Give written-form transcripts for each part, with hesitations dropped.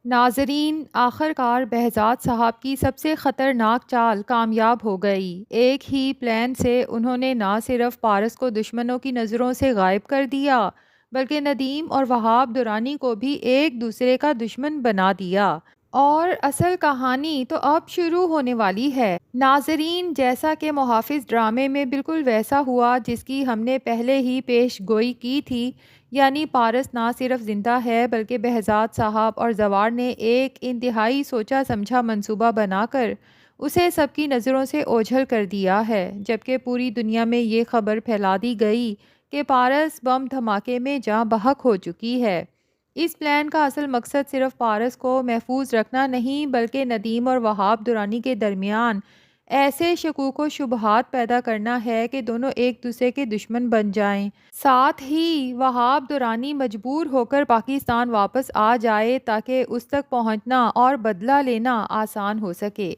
ناظرین، آخر کار بہزاد صاحب کی سب سے خطرناک چال کامیاب ہو گئی۔ ایک ہی پلان سے انہوں نے نہ صرف پارس کو دشمنوں کی نظروں سے غائب کر دیا بلکہ ندیم اور وہاب درانی کو بھی ایک دوسرے کا دشمن بنا دیا۔ اور اصل کہانی تو اب شروع ہونے والی ہے ناظرین، جیسا کہ محافظ ڈرامے میں بالکل ویسا ہوا جس کی ہم نے پہلے ہی پیش گوئی کی تھی، یعنی پارس نہ صرف زندہ ہے بلکہ بہزاد صاحب اور زوار نے ایک انتہائی سوچا سمجھا منصوبہ بنا کر اسے سب کی نظروں سے اوجھل کر دیا ہے، جبکہ پوری دنیا میں یہ خبر پھیلا دی گئی کہ پارس بم دھماکے میں جاں بحق ہو چکی ہے۔ اس پلان کا اصل مقصد صرف پارس کو محفوظ رکھنا نہیں بلکہ ندیم اور وہاب درانی کے درمیان ایسے شکوک و شبہات پیدا کرنا ہے کہ دونوں ایک دوسرے کے دشمن بن جائیں۔ ساتھ ہی وہاب درانی مجبور ہو کر پاکستان واپس آ جائے تاکہ اس تک پہنچنا اور بدلہ لینا آسان ہو سکے۔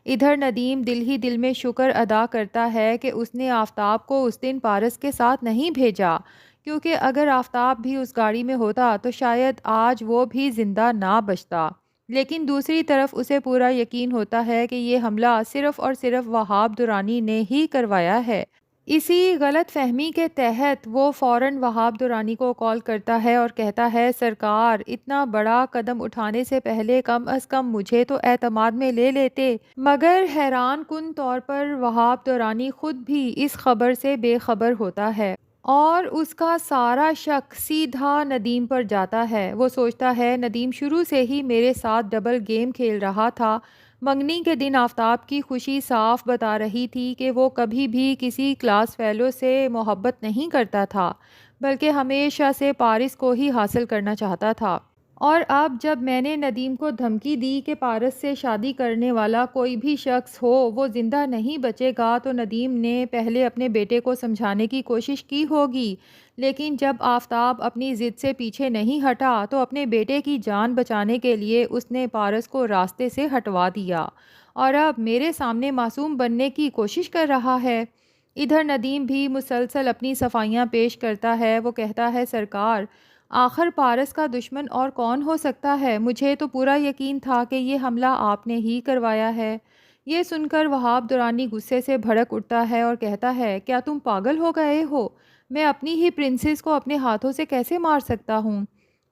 ادھر ندیم دل ہی دل میں شکر ادا کرتا ہے کہ اس نے آفتاب کو اس دن پارس کے ساتھ نہیں بھیجا، کیونکہ اگر آفتاب بھی اس گاڑی میں ہوتا تو شاید آج وہ بھی زندہ نہ بچتا۔ لیکن دوسری طرف اسے پورا یقین ہوتا ہے کہ یہ حملہ صرف اور صرف وہاب درانی نے ہی کروایا ہے۔ اسی غلط فہمی کے تحت وہ فوراً وہاب درانی کو کال کرتا ہے اور کہتا ہے، سرکار، اتنا بڑا قدم اٹھانے سے پہلے کم از کم مجھے تو اعتماد میں لے لیتے۔ مگر حیران کن طور پر وہاب درانی خود بھی اس خبر سے بے خبر ہوتا ہے اور اس کا سارا شک سیدھا ندیم پر جاتا ہے۔ وہ سوچتا ہے ندیم شروع سے ہی میرے ساتھ ڈبل گیم کھیل رہا تھا۔ منگنی کے دن آفتاب کی خوشی صاف بتا رہی تھی کہ وہ کبھی بھی کسی کلاس فیلو سے محبت نہیں کرتا تھا بلکہ ہمیشہ سے پارس کو ہی حاصل کرنا چاہتا تھا۔ اور اب جب میں نے ندیم کو دھمکی دی کہ پارس سے شادی کرنے والا کوئی بھی شخص ہو وہ زندہ نہیں بچے گا، تو ندیم نے پہلے اپنے بیٹے کو سمجھانے کی کوشش کی ہوگی، لیکن جب آفتاب اپنی ضد سے پیچھے نہیں ہٹا تو اپنے بیٹے کی جان بچانے کے لیے اس نے پارس کو راستے سے ہٹوا دیا اور اب میرے سامنے معصوم بننے کی کوشش کر رہا ہے۔ ادھر ندیم بھی مسلسل اپنی صفائیاں پیش کرتا ہے۔ وہ کہتا ہے، سرکار، آخر پارس کا دشمن اور کون ہو سکتا ہے؟ مجھے تو پورا یقین تھا کہ یہ حملہ آپ نے ہی کروایا ہے۔ یہ سن کر وہاب درانی غصے سے بھڑک اٹھتا ہے اور کہتا ہے، کیا تم پاگل ہو گئے ہو؟ میں اپنی ہی پرنسس کو اپنے ہاتھوں سے کیسے مار سکتا ہوں؟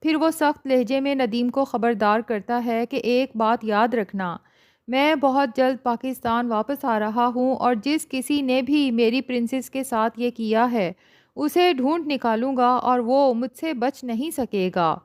پھر وہ سخت لہجے میں ندیم کو خبردار کرتا ہے کہ ایک بات یاد رکھنا، میں بہت جلد پاکستان واپس آ رہا ہوں اور جس کسی نے بھی میری پرنسس کے ساتھ یہ کیا ہے اسے ڈھونڈ نکالوں گا اور وہ مجھ سے بچ نہیں سکے گا۔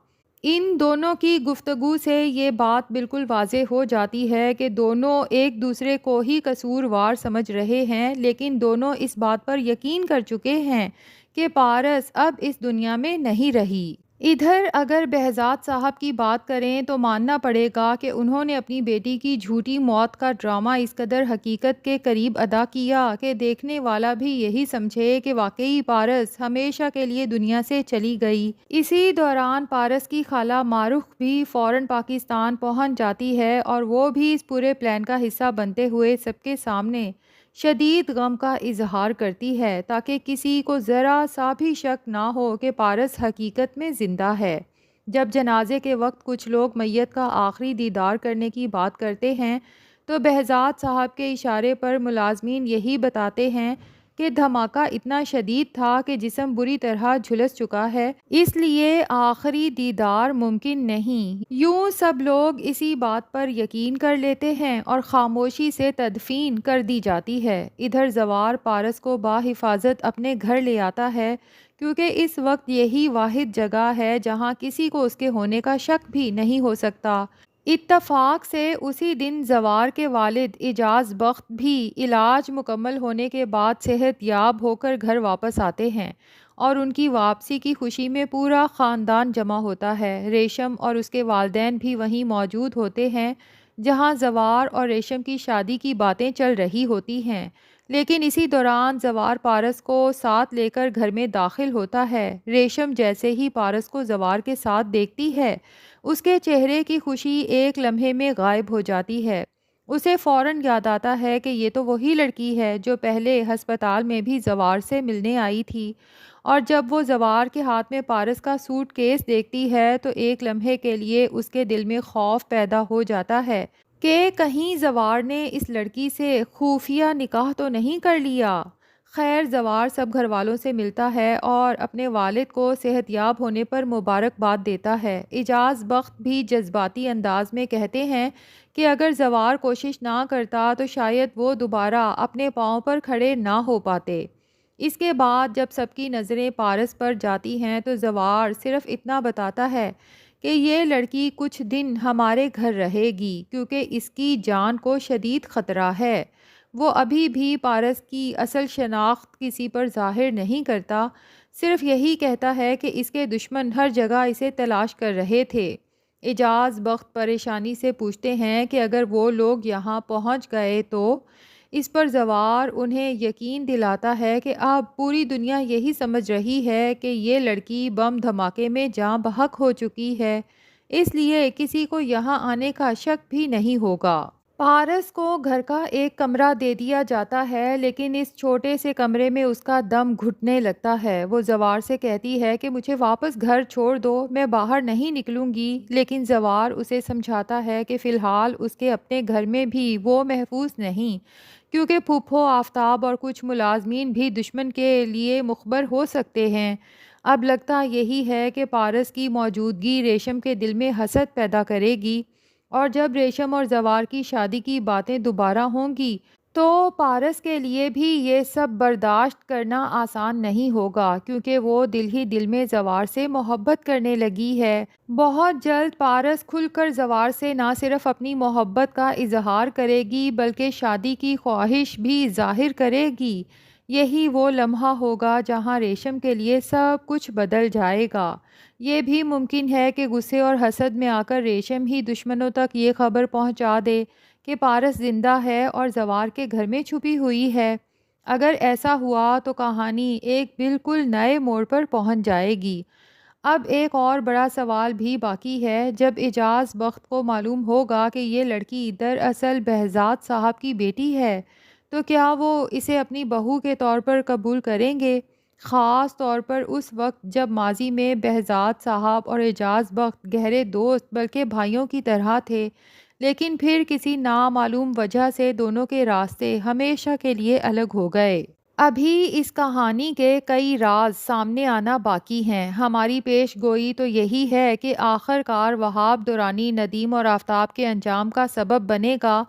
ان دونوں کی گفتگو سے یہ بات بالکل واضح ہو جاتی ہے کہ دونوں ایک دوسرے کو ہی قصوروار سمجھ رہے ہیں، لیکن دونوں اس بات پر یقین کر چکے ہیں کہ پارس اب اس دنیا میں نہیں رہی۔ ادھر اگر بہزاد صاحب کی بات کریں تو ماننا پڑے گا کہ انہوں نے اپنی بیٹی کی جھوٹی موت کا ڈرامہ اس قدر حقیقت کے قریب ادا کیا کہ دیکھنے والا بھی یہی سمجھے کہ واقعی پارس ہمیشہ کے لیے دنیا سے چلی گئی۔ اسی دوران پارس کی خالہ مارخ بھی فوراً پاکستان پہنچ جاتی ہے اور وہ بھی اس پورے پلان کا حصہ بنتے ہوئے سب کے سامنے شدید غم کا اظہار کرتی ہے تاکہ کسی کو ذرا سا بھی شک نہ ہو کہ پارس حقیقت میں زندہ ہے۔ جب جنازے کے وقت کچھ لوگ میت کا آخری دیدار کرنے کی بات کرتے ہیں تو بہزاد صاحب کے اشارے پر ملازمین یہی بتاتے ہیں کہ دھماکہ اتنا شدید تھا کہ جسم بری طرح جھلس چکا ہے، اس لیے آخری دیدار ممکن نہیں۔ یوں سب لوگ اسی بات پر یقین کر لیتے ہیں اور خاموشی سے تدفین کر دی جاتی ہے۔ ادھر زوار پارس کو بحفاظت اپنے گھر لے آتا ہے کیونکہ اس وقت یہی واحد جگہ ہے جہاں کسی کو اس کے ہونے کا شک بھی نہیں ہو سکتا۔ اتفاق سے اسی دن زوار کے والد اعجاز بخت بھی علاج مکمل ہونے کے بعد صحت یاب ہو کر گھر واپس آتے ہیں اور ان کی واپسی کی خوشی میں پورا خاندان جمع ہوتا ہے۔ ریشم اور اس کے والدین بھی وہیں موجود ہوتے ہیں جہاں زوار اور ریشم کی شادی کی باتیں چل رہی ہوتی ہیں، لیکن اسی دوران زوار پارس کو ساتھ لے کر گھر میں داخل ہوتا ہے۔ ریشم جیسے ہی پارس کو زوار کے ساتھ دیکھتی ہے اس کے چہرے کی خوشی ایک لمحے میں غائب ہو جاتی ہے۔ اسے فوراً یاد آتا ہے کہ یہ تو وہی لڑکی ہے جو پہلے ہسپتال میں بھی زوار سے ملنے آئی تھی، اور جب وہ زوار کے ہاتھ میں پارس کا سوٹ کیس دیکھتی ہے تو ایک لمحے کے لیے اس کے دل میں خوف پیدا ہو جاتا ہے کہ کہیں زوار نے اس لڑکی سے خفیہ نکاح تو نہیں کر لیا۔ خیر، زوار سب گھر والوں سے ملتا ہے اور اپنے والد کو صحت یاب ہونے پر مبارکباد دیتا ہے۔ اعجاز بخت بھی جذباتی انداز میں کہتے ہیں کہ اگر زوار کوشش نہ کرتا تو شاید وہ دوبارہ اپنے پاؤں پر کھڑے نہ ہو پاتے۔ اس کے بعد جب سب کی نظریں پارس پر جاتی ہیں تو زوار صرف اتنا بتاتا ہے کہ یہ لڑکی کچھ دن ہمارے گھر رہے گی کیونکہ اس کی جان کو شدید خطرہ ہے۔ وہ ابھی بھی پارس کی اصل شناخت کسی پر ظاہر نہیں کرتا، صرف یہی کہتا ہے کہ اس کے دشمن ہر جگہ اسے تلاش کر رہے تھے۔ اعجاز بخت پریشانی سے پوچھتے ہیں کہ اگر وہ لوگ یہاں پہنچ گئے تو؟ اس پر زوار انہیں یقین دلاتا ہے کہ اب پوری دنیا یہی سمجھ رہی ہے کہ یہ لڑکی بم دھماکے میں جاں بحق ہو چکی ہے، اس لیے کسی کو یہاں آنے کا شک بھی نہیں ہوگا۔ پارس کو گھر کا ایک کمرہ دے دیا جاتا ہے، لیکن اس چھوٹے سے کمرے میں اس کا دم گھٹنے لگتا ہے۔ وہ زوار سے کہتی ہے کہ مجھے واپس گھر چھوڑ دو، میں باہر نہیں نکلوں گی، لیکن زوار اسے سمجھاتا ہے کہ فی الحال اس کے اپنے گھر میں بھی وہ محفوظ نہیں، کیونکہ پھوپھو آفتاب اور کچھ ملازمین بھی دشمن کے لیے مخبر ہو سکتے ہیں۔ اب لگتا یہی ہے کہ پارس کی موجودگی ریشم کے دل میں حسد پیدا کرے گی، اور جب ریشم اور زوار کی شادی کی باتیں دوبارہ ہوں گی تو پارس کے لیے بھی یہ سب برداشت کرنا آسان نہیں ہوگا، کیونکہ وہ دل ہی دل میں زوار سے محبت کرنے لگی ہے۔ بہت جلد پارس کھل کر زوار سے نہ صرف اپنی محبت کا اظہار کرے گی بلکہ شادی کی خواہش بھی ظاہر کرے گی۔ یہی وہ لمحہ ہوگا جہاں ریشم کے لیے سب کچھ بدل جائے گا۔ یہ بھی ممکن ہے کہ غصے اور حسد میں آ کر ریشم ہی دشمنوں تک یہ خبر پہنچا دے کہ پارس زندہ ہے اور زوار کے گھر میں چھپی ہوئی ہے۔ اگر ایسا ہوا تو کہانی ایک بالکل نئے موڑ پر پہنچ جائے گی۔ اب ایک اور بڑا سوال بھی باقی ہے۔ جب اعجاز بخت کو معلوم ہوگا کہ یہ لڑکی دراصل بہزاد صاحب کی بیٹی ہے تو کیا وہ اسے اپنی بہو کے طور پر قبول کریں گے؟ خاص طور پر اس وقت جب ماضی میں بہزاد صاحب اور اعجاز بخت گہرے دوست بلکہ بھائیوں کی طرح تھے، لیکن پھر کسی نامعلوم وجہ سے دونوں کے راستے ہمیشہ کے لیے الگ ہو گئے۔ ابھی اس کہانی کے کئی راز سامنے آنا باقی ہیں۔ ہماری پیش گوئی تو یہی ہے کہ آخر کار وہاب درانی ندیم اور آفتاب کے انجام کا سبب بنے گا،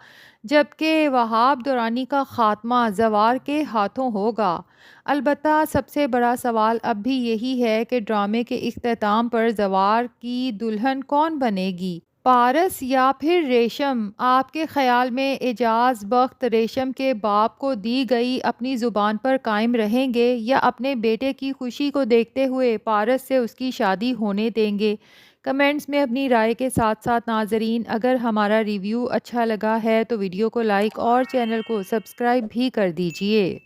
جبکہ وہاب درانی کا خاتمہ زوار کے ہاتھوں ہوگا۔ البتہ سب سے بڑا سوال اب بھی یہی ہے کہ ڈرامے کے اختتام پر زوار کی دلہن کون بنے گی، پارس یا پھر ریشم؟ آپ کے خیال میں اعجاز بخت ریشم کے باپ کو دی گئی اپنی زبان پر قائم رہیں گے یا اپنے بیٹے کی خوشی کو دیکھتے ہوئے پارس سے اس کی شادی ہونے دیں گے؟ کمنٹس میں اپنی رائے کے ساتھ ساتھ ناظرین، اگر ہمارا ریویو اچھا لگا ہے تو ویڈیو کو لائک اور چینل کو سبسکرائب بھی کر دیجئے۔